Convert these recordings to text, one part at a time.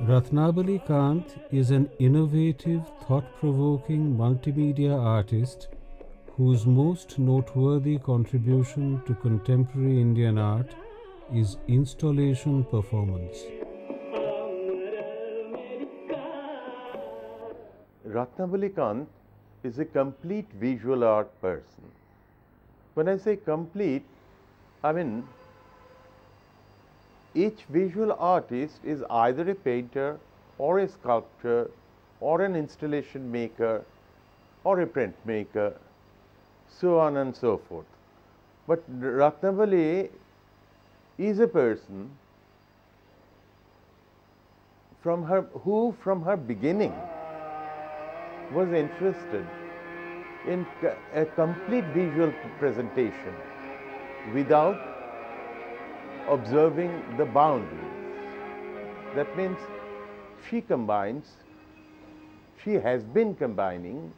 Ratnabali Kant is an innovative, thought-provoking multimedia artist whose most noteworthy contribution to contemporary Indian art is installation performance. Ratnabali Kant is a complete visual art person. When I say complete, I mean each visual artist is either a painter or a sculptor or an installation maker or a printmaker, so on and so forth. But Ratnabali is a person who from her beginning was interested in a complete visual presentation without observing the boundaries. That means she has been combining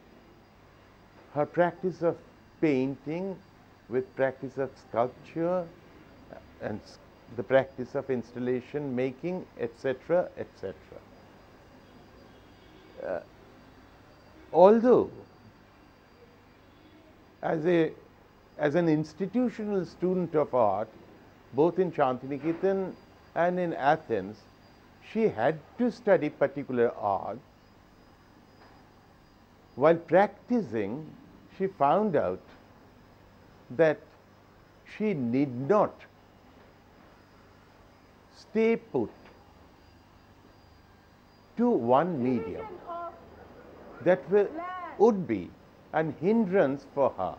her practice of painting with practice of sculpture and the practice of installation making, etc., etc. Although as an institutional student of art, both in Shantiniketan and in Athens, she had to study particular art. While practicing, she found out that she need not stay put to one medium. That would be an hindrance for her.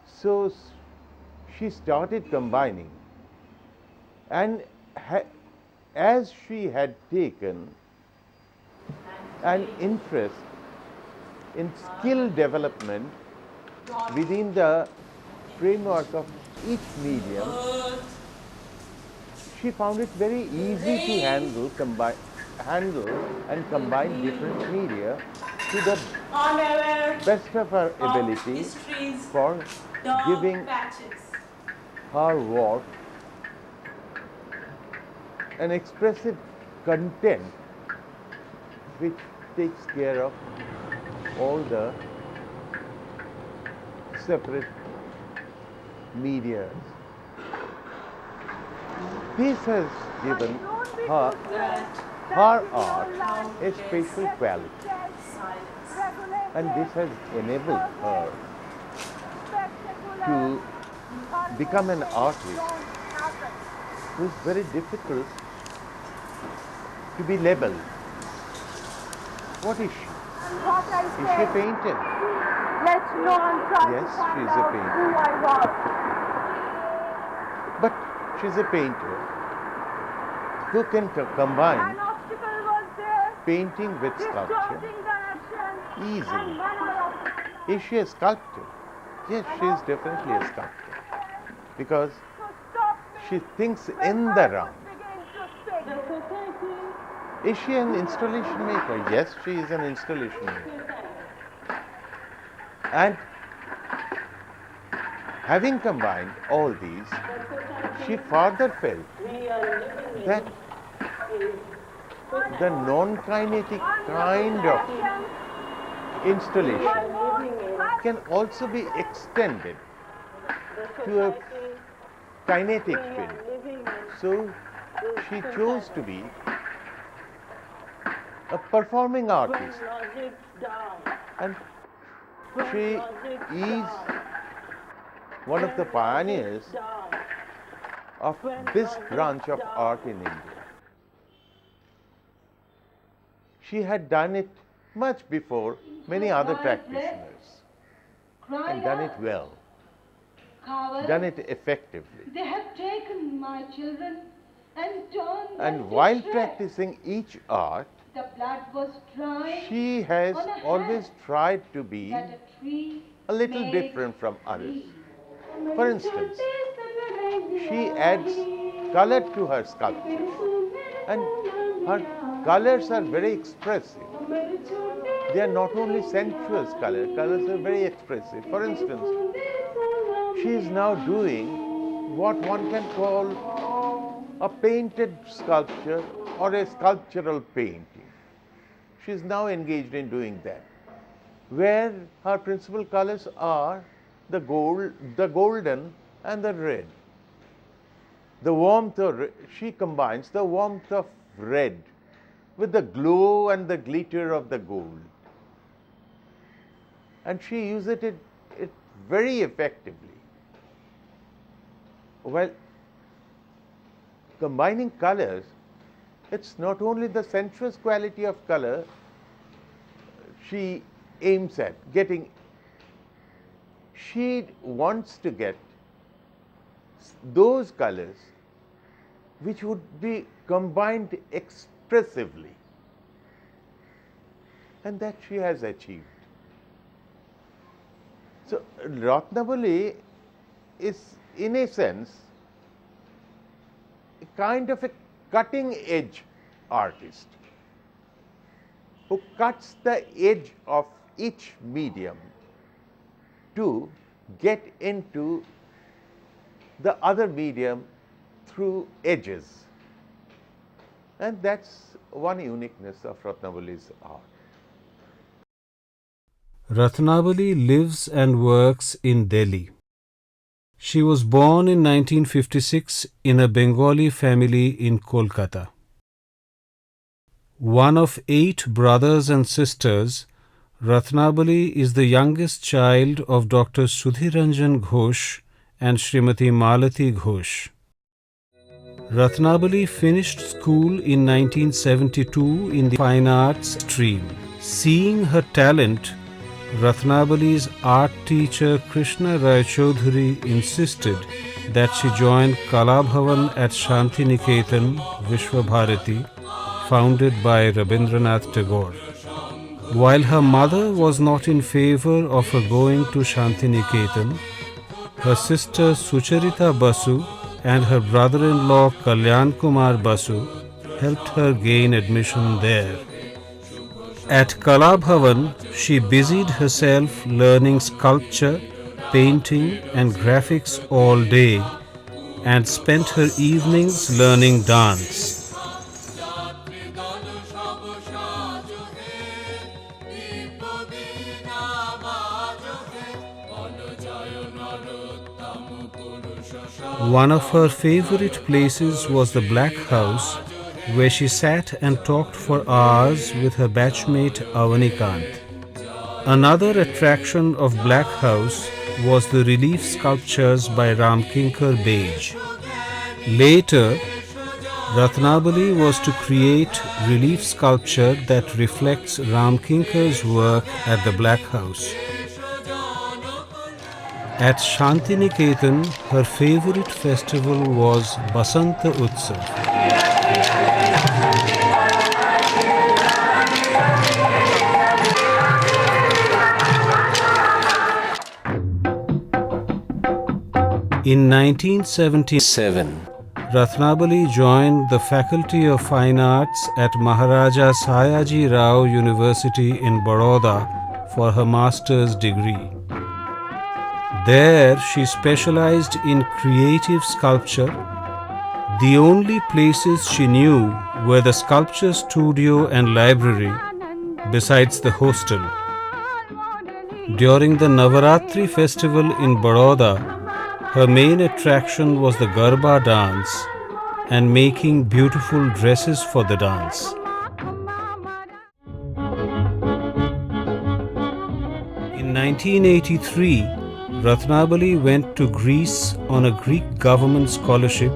So she started combining, and as she had taken an interest in skill development within the framework of each medium, she found it very easy to handle and combine different media to the best of her ability for giving her work an expressive content which takes care of all the separate medias. This has given her art a special quality, and this has enabled her to become an artist who is very difficult to be labeled. What is she? Is she a painter? Yes, she is a painter. But she is a painter who can combine painting with sculpture easily. Is she a sculptor? Yes, she is definitely a sculptor, because she thinks in the round. Is she an installation maker? Yes, she is an installation maker. And having combined all these, she further felt that the non-kinetic kind of installation can also be extended to a kinetic field. So she chose to be a performing artist, and she is one of the pioneers of this branch of art in India. She had done it much before many other practitioners, and done it well, done it effectively. They have taken my children and turned them And to while shreds. practicing each art, The blood was drying she has on a always hand tried to be that a tree a little makes different from others. green. For instance, she adds color to her sculptures, and her colors are very expressive. they are not only sensuous colors, colors are very expressive. For instance, she is now doing what one can call a painted sculpture or a sculptural painting. She is now engaged in doing that, where her principal colors are the golden and the red. The warmth of, she combines the warmth of red with the glow and the glitter of the gold. And she uses it very effectively. Well, combining colors, it's not only the sensuous quality of color she aims at getting, she wants to get those colors which would be combined expressively, and that she has achieved. So Ratnabali is, in a sense, a kind of a cutting edge artist who cuts the edge of each medium to get into the other medium through edges. And that's one uniqueness of Ratnabali's art. Ratnabali lives and works in Delhi. She was born in 1956 in a Bengali family in Kolkata. One of 8 brothers and sisters, Ratnabali is the youngest child of Dr. Sudhiranjan Ghosh and Srimati Malati Ghosh. Ratnabali finished school in 1972 in the fine arts stream. Seeing her talent, Ratnabali's art teacher Krishna Rai Chaudhary insisted that she join Kala Bhavan at Shantiniketan, Vishwa Bharati, founded by Rabindranath Tagore. While her mother was not in favor of her going to Shantiniketan, her sister Sucharita Basu and her brother-in-law Kalyan Kumar Basu helped her gain admission there. At Kala Bhavan, she busied herself learning sculpture, painting and graphics all day and spent her evenings learning dance. One of her favorite places was the Black House, where she sat and talked for hours with her batchmate Ephemeral Kant. Another attraction of Black House was the relief sculptures by Ramkinkar Bej. Later, Ratnabali was to create relief sculpture that reflects Ramkinkar's work at the Black House. At Shantiniketan, her favorite festival was Basanta Utsav. In 1977, Ratnabali joined the Faculty of Fine Arts at Maharaja Sayaji Rao University in Baroda for her master's degree. There she specialized in creative sculpture. The only places she knew were the sculpture studio and library, besides the hostel. During the Navaratri festival in Baroda, her main attraction was the Garba dance and making beautiful dresses for the dance. In 1983, Ratnabali went to Greece on a Greek government scholarship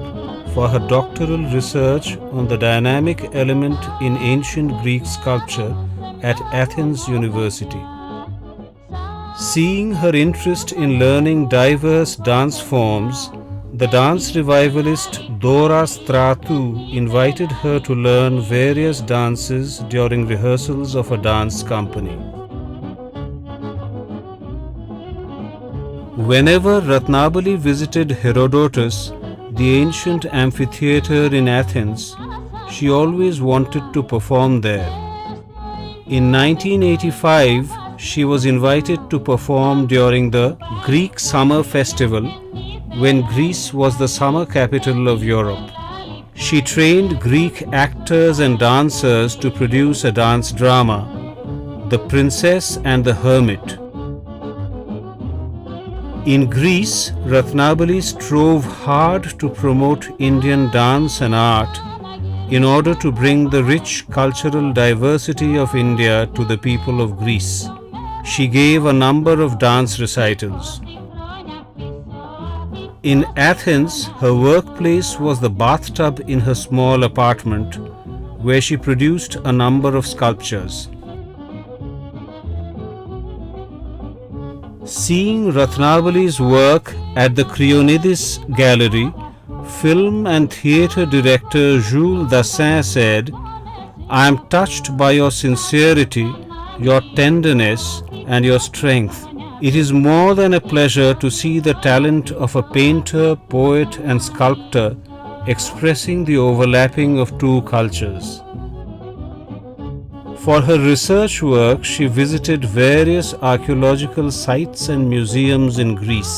for her doctoral research on the dynamic element in ancient Greek sculpture at Athens University. Seeing her interest in learning diverse dance forms, the dance revivalist Dora Stratu invited her to learn various dances during rehearsals of a dance company. Whenever Ratnabali visited Herodotus, the ancient amphitheater in Athens, she always wanted to perform there. In 1985, she was invited to perform during the Greek Summer Festival when Greece was the summer capital of Europe. She trained Greek actors and dancers to produce a dance drama, The Princess and the Hermit. In Greece, Ratnabali strove hard to promote Indian dance and art in order to bring the rich cultural diversity of India to the people of Greece. She gave a number of dance recitals. In Athens, her workplace was the bathtub in her small apartment, where she produced a number of sculptures. Seeing Ratnabali's work at the Creonidis Gallery, film and theatre director Jules Dassin said, "I am touched by your sincerity, your tenderness and your strength. It is more than a pleasure to see the talent of a painter, poet and sculptor expressing the overlapping of two cultures." For her research work, she visited various archaeological sites and museums in Greece.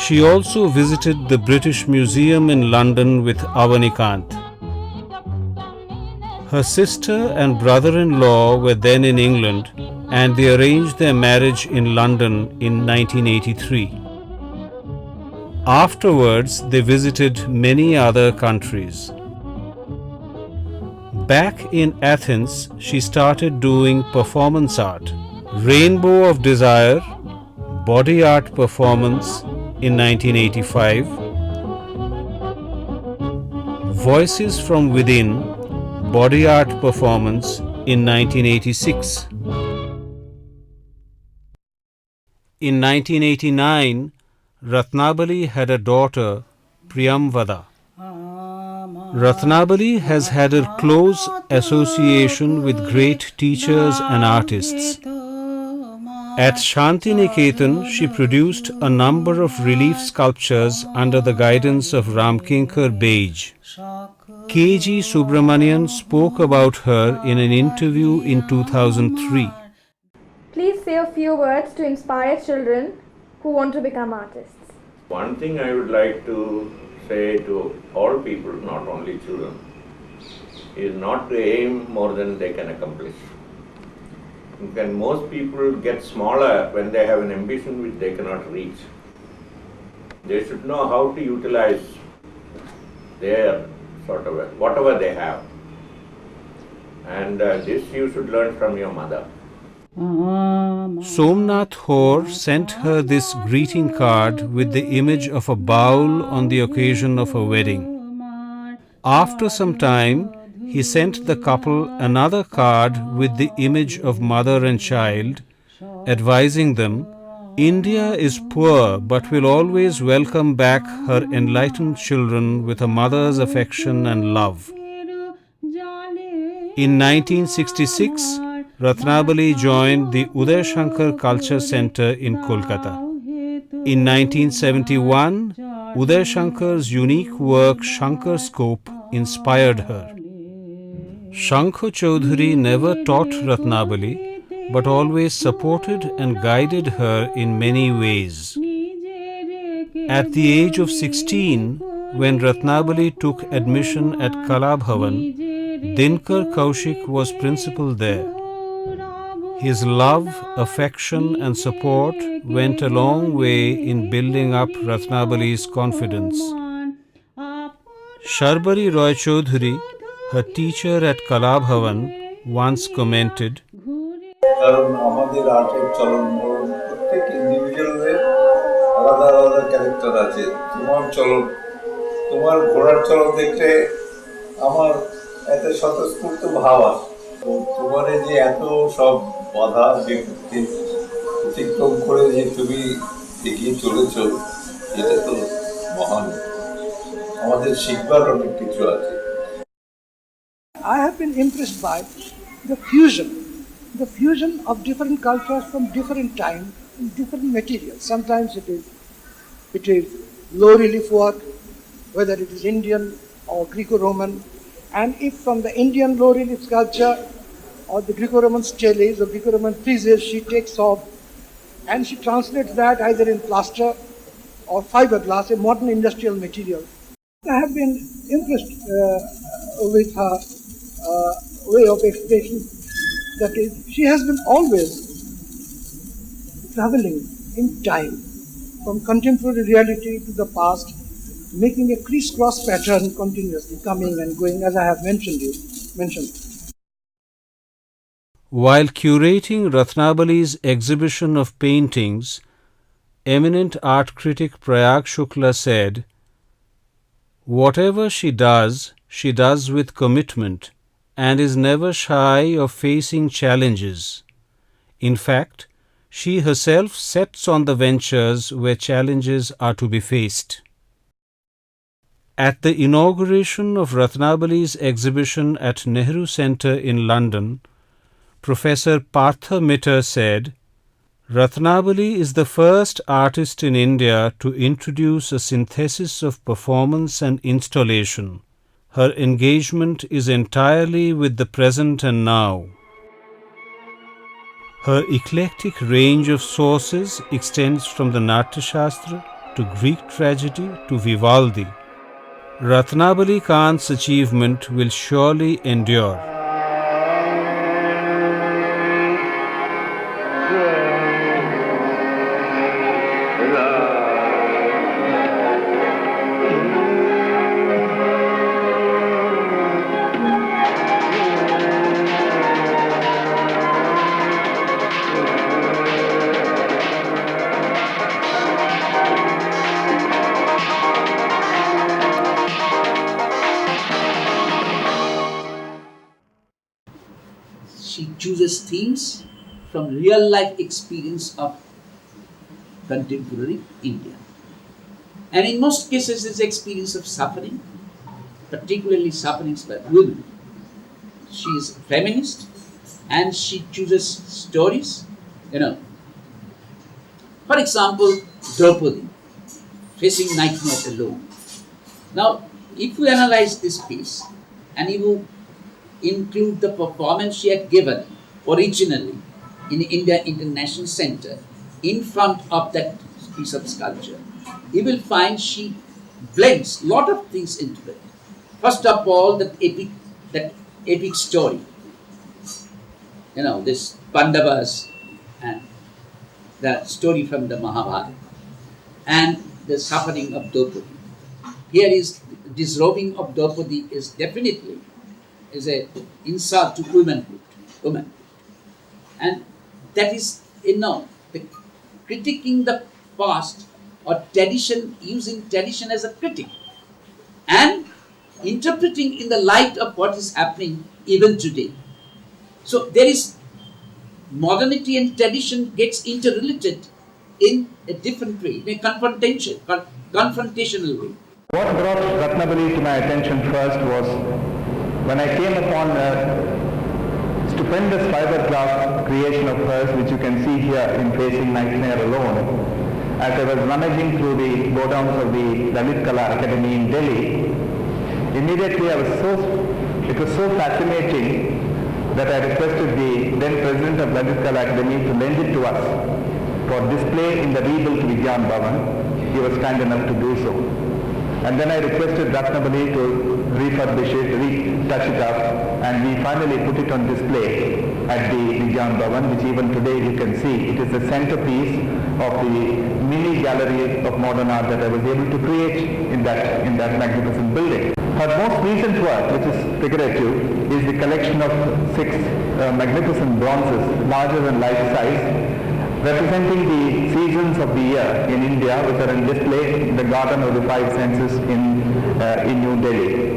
She also visited the British Museum in London with Ratnabali Kant. Her sister and brother-in-law were then in England, and they arranged their marriage in London in 1983. Afterwards, they visited many other countries. Back in Athens, she started doing performance art. Rainbow of Desire, body art performance in 1985. Voices from Within, body art performance in 1986. In 1989, Ratnabali had a daughter, Priyamvada. Ratnabali has had a close association with great teachers and artists. At Shantiniketan, she produced a number of relief sculptures under the guidance of Ramkinkar Beige. K.G. Subramanian spoke about her in an interview in 2003. Please say a few words to inspire children who want to become artists. One thing I would like to say to all people, not only children, is not to aim more than they can accomplish. Most people get smaller when they have an ambition which they cannot reach. They should know how to utilize their whatever they have. And this you should learn from your mother. Somnath Hor sent her this greeting card with the image of a bowl on the occasion of a wedding. After some time, he sent the couple another card with the image of mother and child, advising them, "India is poor but will always welcome back her enlightened children with a mother's affection and love." In 1966, Ratnabali joined the Uday Shankar Culture Centre in Kolkata. In 1971, Uday Shankar's unique work Shankar Scope inspired her. Shankha Chaudhary never taught Ratnabali, but always supported and guided her in many ways. At the age of 16, when Ratnabali took admission at Kala Bhavan, Dinkar Kaushik was principal there. His love, affection and support went a long way in building up Ratnabali's confidence. Sharbari Roy Chaudhary, her teacher at Kala Bhavan, once commented, কারণ আমাদের আর্টের চলন বলন প্রত্যেক ইন্ডিভিজুয়ালের আলাদা আলাদা character আছে। তোমার ঘোড়ার চলন দেখলে আমার এত স্বতঃস্ফূর্ত ভাব আসে। তোমার যে এত সব বাধা বিপত্তি অতিক্রম করে যে তুমি এগিয়ে চলেছ, এটা তো মহান। আমাদের শিখবার অনেক কিছু আছে। I have been impressed by the fusion of different cultures from different time, different materials. Sometimes it is low relief work, whether it is Indian or Greco-Roman, and if from the Indian low relief sculpture or the Greco-Roman steles or Greco-Roman friezes she takes off and she translates that either in plaster or fiberglass, a modern industrial material. I have been impressed with her way of expression. That is, she has been always traveling in time from contemporary reality to the past, making a crisscross pattern continuously coming and going, as I have mentioned. While curating Ratnabali's exhibition of paintings, eminent art critic Prayag Shukla said, "Whatever she does with commitment and is never shy of facing challenges. In fact, she herself sets on the ventures where challenges are to be faced." At the inauguration of Ratnabali's exhibition at Nehru Centre in London, Professor Partha Mitter said, "Ratnabali is the first artist in India to introduce a synthesis of performance and installation. Her engagement is entirely with the present and now. Her eclectic range of sources extends from the Natya Shastra to Greek tragedy to Vivaldi. Ratnabali Kant's achievement will surely endure." She chooses themes from real life experience of contemporary India. And in most cases, it's experience of suffering, particularly sufferings by women. She is a feminist and she chooses stories, For example, Draupadi, facing nightmare alone. Now, if you analyze this piece and you include the performance she had given originally in India International Centre in front of that piece of sculpture, you will find she blends a lot of things into it. First of all, that epic story, this Pandavas and the story from the Mahabharata and the suffering of Draupadi. Here is disrobing of Draupadi is definitely an insult to women. And that is, the critiquing the past or tradition, using tradition as a critic and interpreting in the light of what is happening even today. So there is modernity and tradition gets interrelated in a different way, in a confrontational way. What brought Ratnabali to my attention first was when I came upon a stupendous fiberglass creation of hers, which you can see here in Facing Nightmare Alone. As I was rummaging through the godowns of the Lalit Kala Academy in Delhi, immediately it was so fascinating that I requested the then president of Lalit Kala Academy to lend it to us for display in the rebuilt Vigyan Bhavan. He was kind enough to do so. And then I requested Ratnabali to refurbish it, retouch it up, and we finally put it on display at the Vigyan Bhavan, which even today you can see. It is the centerpiece of the mini gallery of modern art that I was able to create in that magnificent building. Her most recent work, which is figurative, is the collection of 6 magnificent bronzes, larger than life size, representing the seasons of the year in India, which are on display in the Garden of the Five Senses in New Delhi.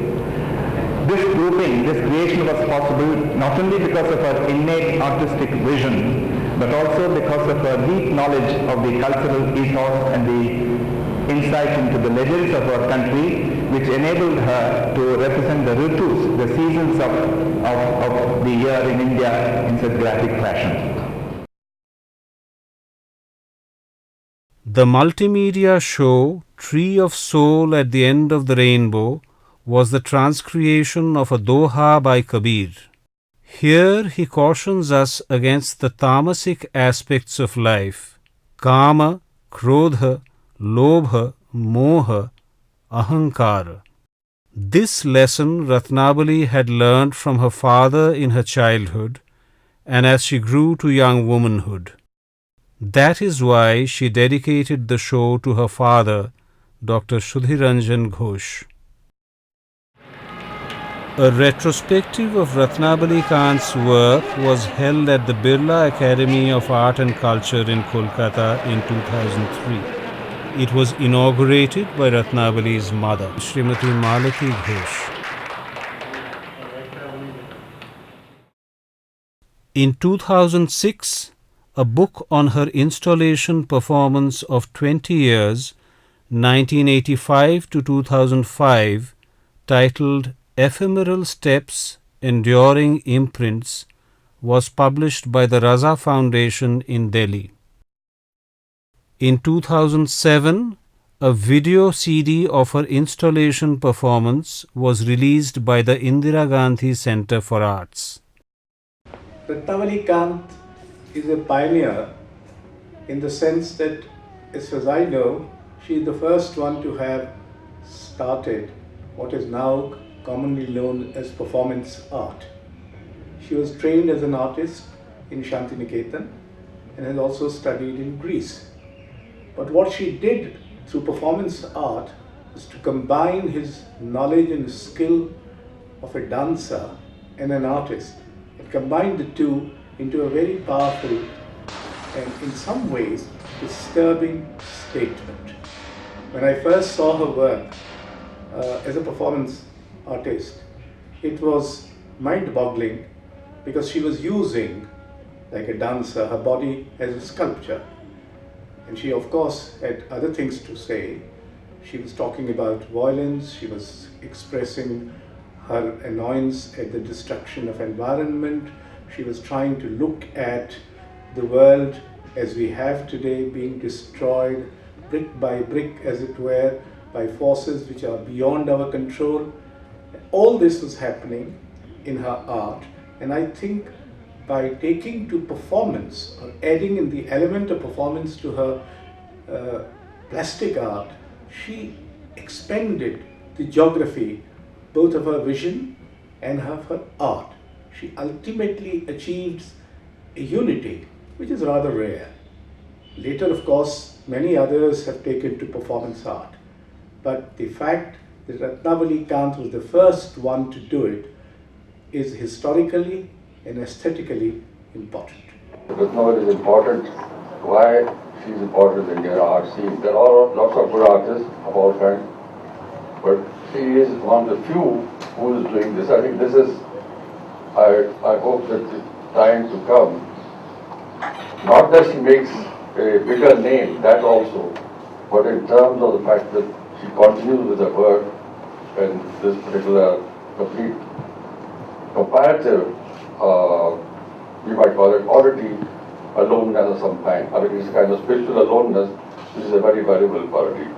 This grouping, this creation was possible not only because of her innate artistic vision, but also because of her deep knowledge of the cultural ethos and the insight into the legends of our country, which enabled her to represent the ritus, the seasons of the year in India in such graphic fashion. The multimedia show Tree of Soul at the End of the Rainbow was the transcreation of a doha by Kabir. Here he cautions us against the tamasic aspects of life, kama, krodha, lobha, moha, ahankara. This lesson Ratnabali had learnt from her father in her childhood and as she grew to young womanhood. That is why she dedicated the show to her father, Dr. Sudhiranjan Ghosh. A retrospective of Ratnabali Kant's work was held at the Birla Academy of Art and Culture in Kolkata in 2003. It was inaugurated by Ratnabali's mother, Srimati Malati Ghosh. In 2006, a book on her installation performance of 20 years, 1985 to 2005, titled Ephemeral Steps, Enduring Imprints, was published by the Raza Foundation in Delhi. In 2007, a video CD of her installation performance was released by the Indira Gandhi Centre for Arts. Ratnabali Kant is a pioneer in the sense that, as far as I know, she is the first one to have started what is now commonly known as performance art. She was trained as an artist in Shantiniketan and has also studied in Greece. But what she did through performance art was to combine his knowledge and skill of a dancer and an artist, and combine the two into a very powerful and in some ways disturbing statement. When I first saw her work as a performance artist, it was mind-boggling because she was using, like a dancer, her body as a sculpture. And she, of course, had other things to say. She was talking about violence, she was expressing her annoyance at the destruction of environment. She was trying to look at the world as we have today being destroyed brick by brick, as it were, by forces which are beyond our control. All this was happening in her art, and I think by taking to performance or adding in the element of performance to her plastic art, she expanded the geography both of her vision and of her art. She ultimately achieved a unity which is rather rare. Later, of course, many others have taken to performance art. But the fact that Ratnabali Kant was the first one to do it is historically and aesthetically important. Ratnabali is important. Why she is important in Indian art scene? There are lots of good artists of all kinds, but she is one of the few who is doing this. I think this is, I hope that the time to come, not that she makes a bigger name, that also, but in terms of the fact that she continues with her work and this particular complete comparative, we might call it oddity, aloneness of some kind. I mean, it's a kind of spiritual aloneness, which is a very valuable quality.